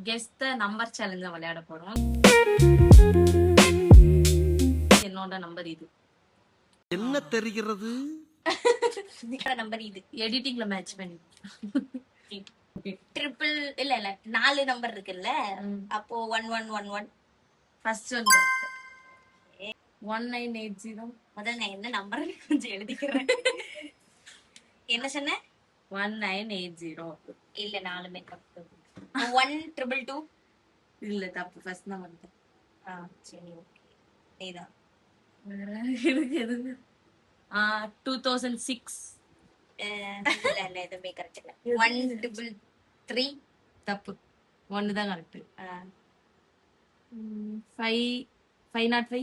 Guess the number சேலஞ்சா விளையாட போறோம். என்னோட நம்பர் இது. என்ன தெரிகிறது? நம்பர் இது. எடிட்டிங்ல மேட்ச் பண்ணி ட்ரிபிள் இல்ல 4 நம்பர் இருக்குல்ல, அப்போ 1111 ஃபர்ஸ்ட் ஒன் கரெக்ட். 1980. முதல்ல நான் என்ன நம்பர் கொஞ்சம் எழுதிக்கிறேன். என்ன சொன்ன? 1980. இல்ல 4மே தப்பு. 1222 இல்ல தப்பு. First number. சரி ஓகே. நீதான். இருக்கு எதுங்க? 2006. இல்ல எதுவுமே கரெக்ட் இல்ல. 1333 தப்பு. 1 தான் கரெக்ட். 505.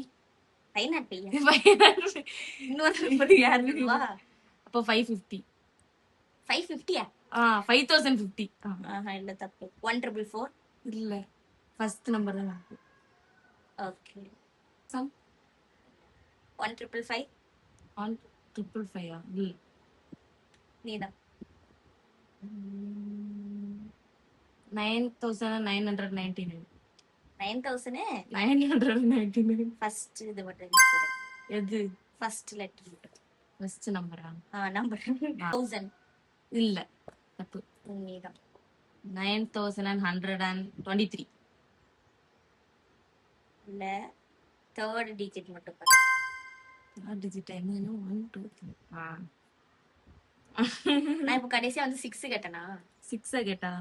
505 இன்னொரு நம்பர் யாரு வா? அப்போ 550. 550 5050. இல்ல தப்பு. 1444 இல்ல ஃபர்ஸ்ட் நம்பர் தான் கரெக்ட். ஓகே. சம் 1555 1555. இல்ல நீதான். 9999. 9000 999. ஃபர்ஸ்ட் இது மட்டும் correct. எது ஃபர்ஸ்ட் லெட்டர் மட்டும். ஃபர்ஸ்ட் நம்பரா? நம்பர் 1000 இல்ல தப்பு. நீதான். 9123. இல்ல தேர்ட் டிஜிட் மட்டும் correct. டிஜிட் என்ன? 1 2 3. நான் இப்ப கடைசியா வந்து 6 கேட்டனா? 6 கேட்டா?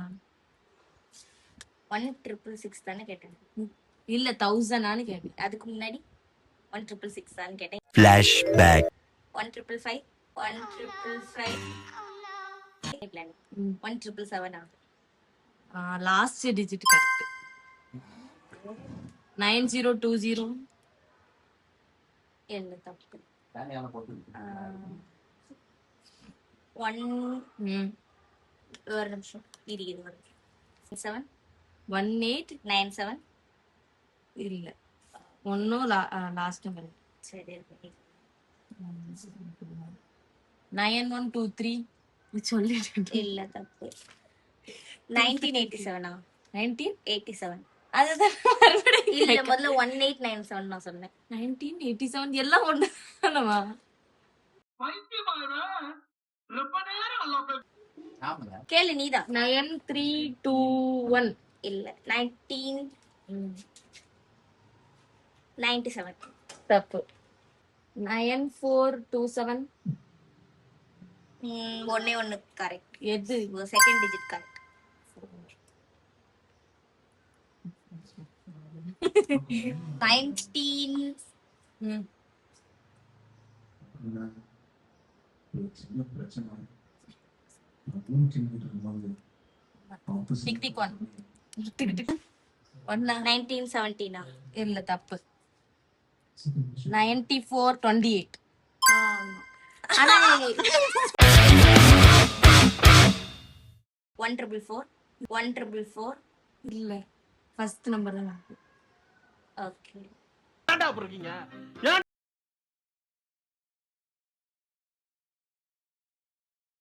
1666 தானே கேட்டேன். இல்ல 1000 கேட்டேன். அதுக்கு முன்னாடி 1666 தான் கேட்டேன். Flashback. 1555 1555 1777 last digit correct. 9020. இல்ல தப்பு. 1 ஒரு நிமிஷம் இரு 7 18. 97 இல்ல ஒன்னும் லாஸ்ட் நம்பர். சரி 9123. சொல்லிட்டு இல்ல தப்பு. 1987 1987. 87 அதுதான் மறுபடியும் இல்ல முதல்ல 1897 நான் சொன்னேன். 1987 எல்லாம் ஒண்ணு தானமா? கேளு நீதான். 9321. இல்ல 1997 தப்பு. 9427. ஒன்னே ஒன்னு கரெக்ட். எது? Second digit correct. 19 tick tick 1. Tick tick 1. 1917 இல்ல தப்பு. 9428. ஆனா 1444 இல்ல ஃபர்ஸ்ட் நம்பர் தான். ஓகே. ஏன்டா அப்படி இருக்கீங்க?